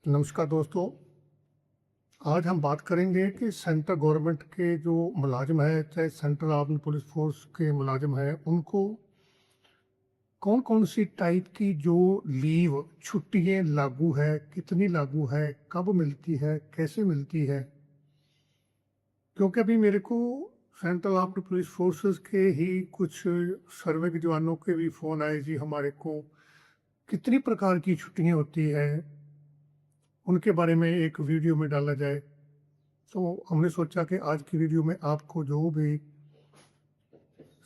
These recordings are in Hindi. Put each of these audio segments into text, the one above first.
नमस्कार दोस्तों। आज हम बात करेंगे कि सेंट्रल गवर्नमेंट के जो मुलाजिम है, चाहे सेंट्रल आर्म्ड पुलिस फोर्स के मुलाजिम है, उनको कौन कौन सी टाइप की जो लीव छुट्टियां लागू है, कितनी लागू है, कब मिलती है, कैसे मिलती है। क्योंकि अभी मेरे को सेंट्रल आर्म्ड पुलिस फोर्सेस के ही कुछ सर्वे के जवानों के भी फ़ोन आए जी, हमारे को कितनी प्रकार की छुट्टियां होती है, उनके बारे में एक वीडियो में डाला जाए। तो हमने सोचा कि आज की वीडियो में आपको जो भी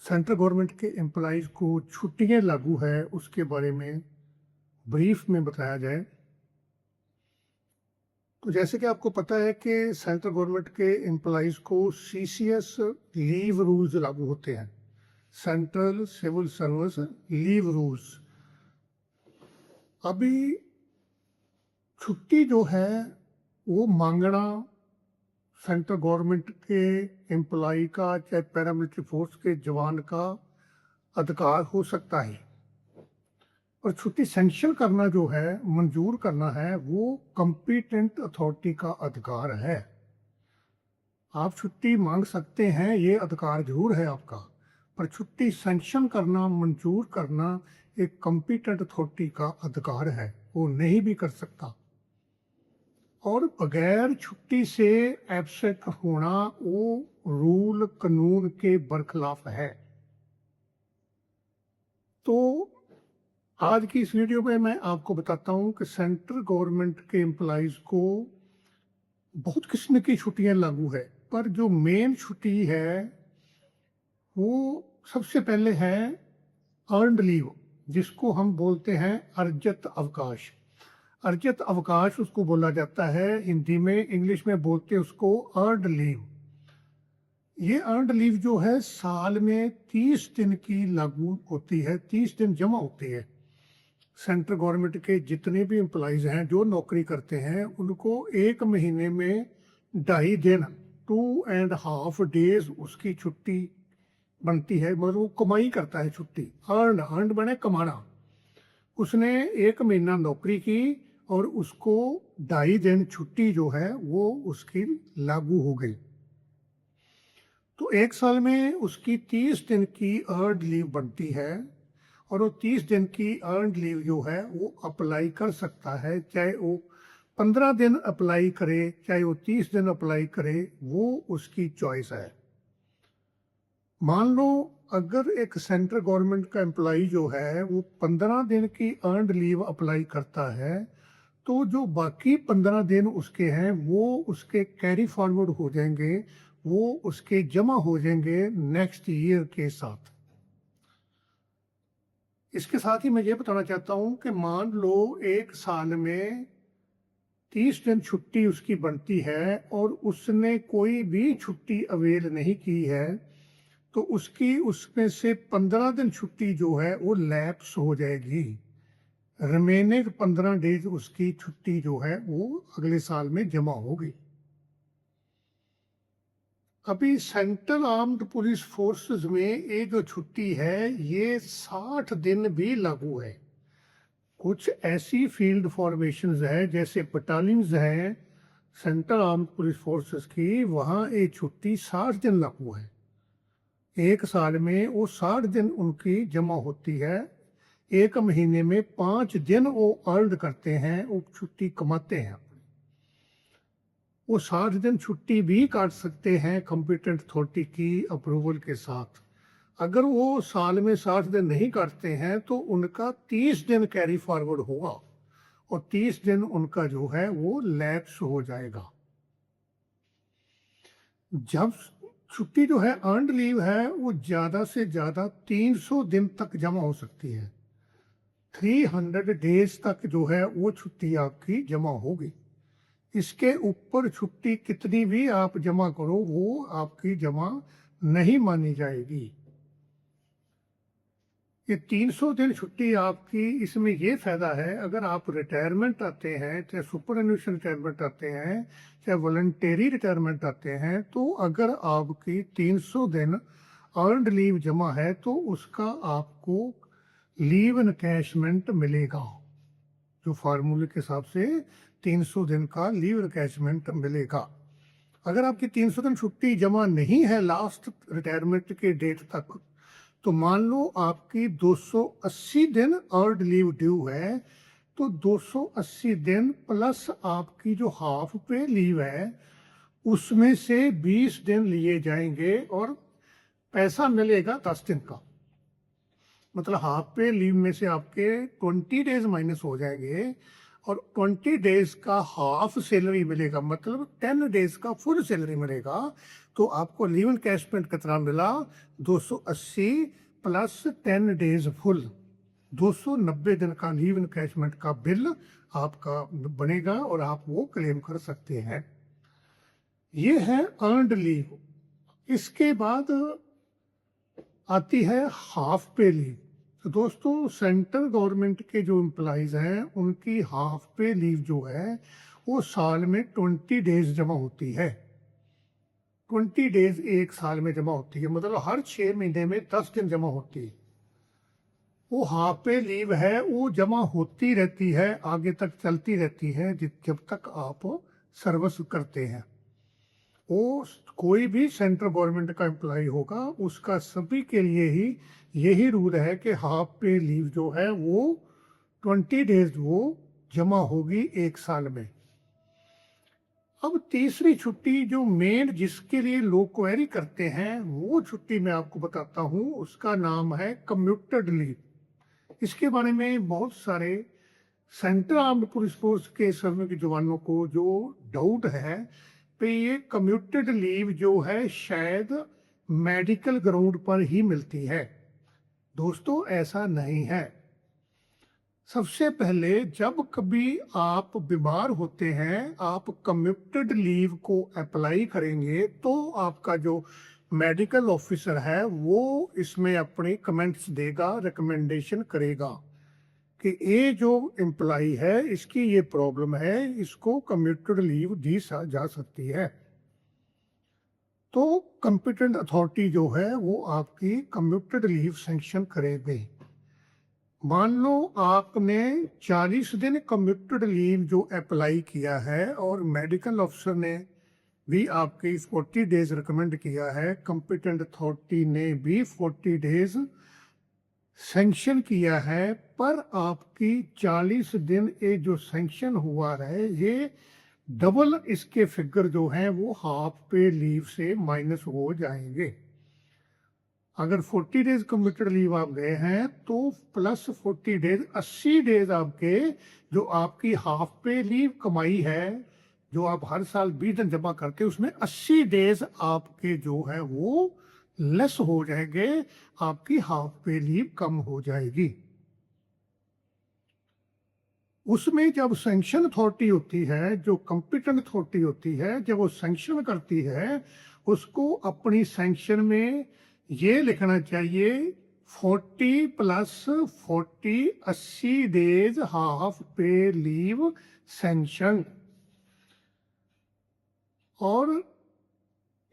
सेंट्रल गवर्नमेंट के एम्प्लॉइज़ को छुट्टियां लागू है उसके बारे में ब्रीफ में बताया जाए। तो जैसे कि आपको पता है कि सेंट्रल गवर्नमेंट के एम्प्लॉइज़ को सीसीएस लीव रूल्स लागू होते हैं, central civil service leave rules. अभी छुट्टी जो है वो मांगना सेंट्रल गवर्नमेंट के एम्प्लॉई का, चाहे पैरामिलिट्री फोर्स के जवान का अधिकार हो सकता है, और छुट्टी सैंक्शन करना जो है, मंजूर करना है, वो कॉम्पिटेंट अथॉरिटी का अधिकार है। आप छुट्टी मांग सकते हैं, ये अधिकार जरूर है आपका, पर छुट्टी सैंक्शन करना, मंजूर करना एक कॉम्पिटेंट अथॉरिटी का अधिकार है, वो नहीं भी कर सकता। और बगैर छुट्टी से एब्सेंट होना वो रूल कानून के बरखिलाफ है। तो आज की इस वीडियो में मैं आपको बताता हूं कि सेंट्रल गवर्नमेंट के एम्प्लॉइज को बहुत किस्म की छुट्टियां लागू है, पर जो मेन छुट्टी है वो सबसे पहले है अर्नड लीव, जिसको हम बोलते हैं अर्जित अवकाश। अर्जित अवकाश उसको बोला जाता है हिंदी में, इंग्लिश में बोलते हैं उसको अर्नड लीव। ये अर्नड लीव जो है साल में 30 दिन की लागू होती है, 30 दिन जमा होती है। सेंट्रल गवर्नमेंट के जितने भी एम्प्लॉइज हैं जो नौकरी करते हैं, उनको एक महीने में 2.5 दिन, 2.5 डेज उसकी छुट्टी बनती है। मतलब वो कमाई करता है छुट्टी, अर्न बने कमाना। उसने एक महीना नौकरी की और उसको 2.5 दिन छुट्टी जो है वो उसकी लागू हो गई। तो एक साल में उसकी 30 दिन की अर्नड लीव बनती है, और वो 30 दिन की अर्नड लीव जो है वो अप्लाई कर सकता है, चाहे वो 15 दिन अप्लाई करे, चाहे वो 30 दिन अप्लाई करे, वो उसकी चॉइस है। मान लो अगर एक सेंट्रल गवर्नमेंट का एम्प्लॉई जो है वो 15 दिन की अर्नड लीव अप्लाई करता है, तो जो बाकी 15 दिन उसके हैं वो उसके कैरी फॉरवर्ड हो जाएंगे, वो उसके जमा हो जाएंगे नेक्स्ट ईयर के साथ। इसके साथ ही मैं ये बताना चाहता हूँ कि मान लो एक साल में 30 दिन छुट्टी उसकी बनती है और उसने कोई भी छुट्टी अवेल नहीं की है, तो उसकी उसमें से 15 दिन छुट्टी जो है वो लैप्स हो जाएगी। रिमेनिंग 15 डेज उसकी छुट्टी जो है वो अगले साल में जमा होगी। अभी सेंट्रल आर्म्ड पुलिस फोर्सेस में ये जो छुट्टी है ये 60 दिन भी लागू है। कुछ ऐसी फील्ड फॉर्मेशंस है जैसे बटालियंस हैं सेंट्रल आर्म्ड पुलिस फोर्सेस की, वहाँ ये छुट्टी 60 दिन लागू है। एक साल में वो 60 दिन उनकी जमा होती है। एक महीने में 5 दिन वो अर्न करते हैं, वो छुट्टी कमाते हैं। वो 60 दिन छुट्टी भी काट सकते हैं कॉम्पिटेंट अथॉरिटी की अप्रूवल के साथ। अगर वो साल में 60 दिन नहीं काटते हैं तो उनका 30 दिन कैरी फॉरवर्ड होगा, और 30 दिन उनका जो है वो लैप्स हो जाएगा। जब छुट्टी जो है अर्नड लीव है वो ज़्यादा से ज़्यादा 300 दिन तक जमा हो सकती है। 300 डेज तक जो है वो छुट्टी आपकी जमा होगी। इसके ऊपर छुट्टी कितनी भी आप जमा करो वो आपकी जमा नहीं मानी जाएगी। ये 300 दिन छुट्टी आपकी, इसमें ये फ़ायदा है अगर आप रिटायरमेंट आते हैं, चाहे सुपरएनुएशन रिटायरमेंट आते हैं, चाहे वॉलंटरी रिटायरमेंट आते हैं, तो अगर आपकी 300 दिन अर्नड लीव जमा है तो उसका आपको लीव इनकैशमेंट मिलेगा, जो फार्मूले के हिसाब से 300 दिन का लीव एनकैशमेंट मिलेगा। अगर आपकी 300 दिन छुट्टी जमा नहीं है लास्ट रिटायरमेंट के डेट तक, तो मान लो आपकी 280 दिन अर्नड लीव ड्यू है, तो 280 दिन प्लस आपकी जो हाफ पे लीव है उसमें से 20 दिन लिए जाएंगे और पैसा मिलेगा 10 दिन का। मतलब हाफ पे लीव में से आपके 20 डेज माइनस हो जाएंगे और 20 डेज का हाफ सैलरी मिलेगा, मतलब 10 डेज का फुल सैलरी मिलेगा। तो आपको लीव एनकैशमेंट कितना मिला? 280 प्लस 10 डेज फुल, 290 दिन का लीव एनकैशमेंट का बिल आपका बनेगा और आप वो क्लेम कर सकते हैं। ये है अर्नड लीव। इसके बाद आती है हाफ पे लीव। तो दोस्तों सेंट्रल गवर्नमेंट के जो एम्प्लॉइज हैं उनकी हाफ पे लीव जो है वो साल में 20 डेज जमा होती है। 20 डेज एक साल में जमा होती है, मतलब हर 6 महीने में 10 दिन जमा होती है। वो हाफ पे लीव है वो जमा होती रहती है, आगे तक चलती रहती है जब तक आप सर्विस करते हैं। वो कोई भी सेंट्रल गवर्नमेंट का एम्प्लॉय होगा उसका सभी के लिए ही यही रूल है कि हाफ पे लीव जो है वो 20 डेज वो जमा होगी एक साल में। अब तीसरी छुट्टी जो मेन जिसके लिए लोग क्वेरी करते हैं वो छुट्टी मैं आपको बताता हूँ, उसका नाम है कम्यूटेड लीव। इसके बारे में बहुत सारे सेंट्रल आर्म्ड पुलिस फोर्स के सर्विस के जवानों को जो डाउट है पे ये कम्यूटेड लीव जो है शायद मेडिकल ग्राउंड पर ही मिलती है। दोस्तों ऐसा नहीं है। सबसे पहले जब कभी आप बीमार होते हैं आप कम्यूटेड लीव को अप्लाई करेंगे तो आपका जो मेडिकल ऑफिसर है वो इसमें अपने कमेंट्स देगा, रिकमेंडेशन करेगा कि ये जो एम्प्लॉई है इसकी ये प्रॉब्लम है, इसको कम्यूटेड लीव दी जा सकती है। तो कॉम्पिटेंट अथॉरिटी जो है वो आपकी कम्यूटेड लीव सैंक्शन करेगी। मान लो आपने 40 दिन कम्यूटेड लीव जो अप्लाई किया है और मेडिकल ऑफिसर ने भी आपकी 40 डेज रिकमेंड किया है, कॉम्पिटेंट अथॉरिटी ने भी 40 डेज सैंक्शन किया है, पर आपकी 40 दिन ये जो सैंक्शन हुआ है ये डबल इसके फिगर जो हैं वो हाफ पे लीव से माइनस हो जाएंगे। अगर 40 डेज कम्यूटेड लीव आप गए हैं तो प्लस 40 डेज 80 डेज आपके जो आपकी हाफ पे लीव कमाई है जो आप हर साल 20 दिन जमा करके उसमें 80 डेज आपके जो है वो लेस हो जाएंगे, आपकी हाफ पे लीव कम हो जाएगी। उसमें जब सैंक्शन अथॉरिटी होती है, जो कॉम्पिटेंट अथॉरिटी होती है, जब वो सैंक्शन करती है उसको अपनी सैंक्शन में ये लिखना चाहिए 40 प्लस 40 80 डेज हाफ पे लीव सैंक्शन। और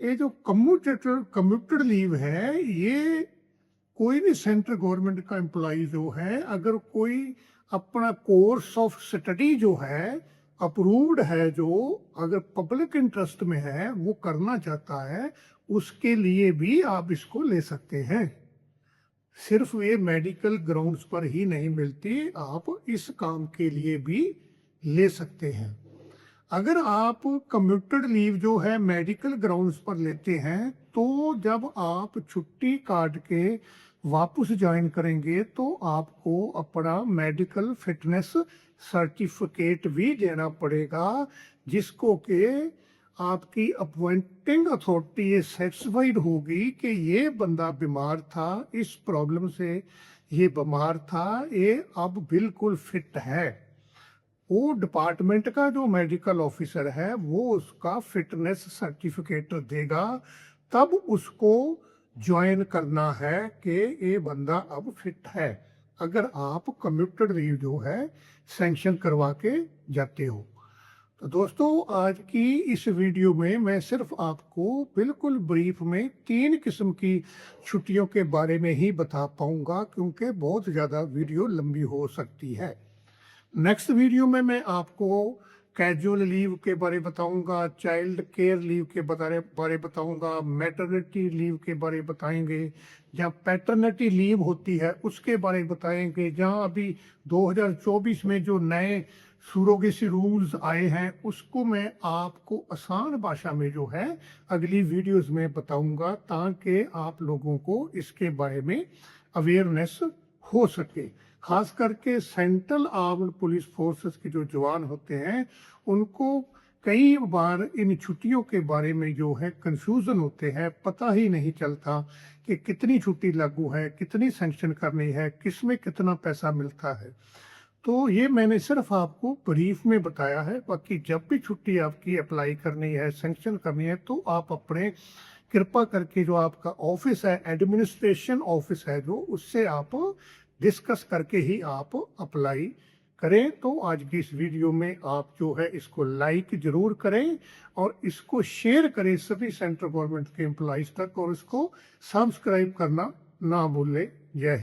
ये जो कम्यूटेड लीव है ये कोई भी सेंट्रल गवर्नमेंट का एम्प्लॉय जो है अगर कोई अपना कोर्स ऑफ स्टडी जो है अप्रूव्ड है, जो अगर पब्लिक इंटरेस्ट में है वो करना चाहता है उसके लिए भी आप इसको ले सकते हैं। सिर्फ ये मेडिकल ग्राउंड्स पर ही नहीं मिलती, आप इस काम के लिए भी ले सकते हैं। अगर आप कम्यूटेड लीव जो है मेडिकल ग्राउंड्स पर लेते हैं तो जब आप छुट्टी काट के वापस ज्वाइन करेंगे तो आपको अपना मेडिकल फिटनेस सर्टिफिकेट भी देना पड़ेगा, जिसको कि आपकी अपॉइंटिंग अथॉरिटी ये सेटिस्फाइड होगी कि ये बंदा बीमार था, इस प्रॉब्लम से ये बीमार था, ये अब बिल्कुल फिट है। वो डिपार्टमेंट का जो मेडिकल ऑफिसर है वो उसका फिटनेस सर्टिफिकेट देगा, तब उसको ज्वाइन करना है कि ये बंदा अब फिट है, अगर आप कम्यूटेड लीव जो है सैंक्शन करवा के जाते हो। तो दोस्तों आज की इस वीडियो में मैं सिर्फ आपको बिल्कुल ब्रीफ में 3 किस्म की छुट्टियों के बारे में ही बता पाऊंगा क्योंकि बहुत ज़्यादा वीडियो लंबी हो सकती है। नेक्स्ट वीडियो में मैं आपको कैजुअल लीव के बारे बताऊंगा, चाइल्ड केयर लीव के बारे बताऊंगा, मैटरनिटी लीव के बारे बताएंगे, जहाँ पैटर्निटी लीव होती है उसके बारे बताएंगे, जहाँ अभी 2024 में जो नए सूरोगेसी रूल्स आए हैं उसको मैं आपको आसान भाषा में जो है अगली वीडियोस में बताऊंगा, ताकि आप लोगों को इसके बारे में अवेयरनेस हो सके। खास करके सेंट्रल आर्म्ड पुलिस फोर्सेस के जो जवान होते हैं उनको कई बार इन छुट्टियों के बारे में जो है कंफ्यूजन होते हैं, पता ही नहीं चलता कि कितनी छुट्टी लागू है, कितनी सैंक्शन करनी है, किसमें कितना पैसा मिलता है। तो ये मैंने सिर्फ आपको ब्रीफ में बताया है। बाकी जब भी छुट्टी आपकी अप्लाई करनी है, सैंक्शन करनी है, तो आप अपने कृपा करके जो आपका ऑफिस है, एडमिनिस्ट्रेशन ऑफिस है जो, उससे आप डिस्कस करके ही आप अप्लाई करें। तो आज की इस वीडियो में आप जो है इसको लाइक जरूर करें और इसको शेयर करें सभी सेंट्रल गवर्नमेंट के एम्प्लॉइज तक, और इसको सब्सक्राइब करना ना भूलें। जय हिंद।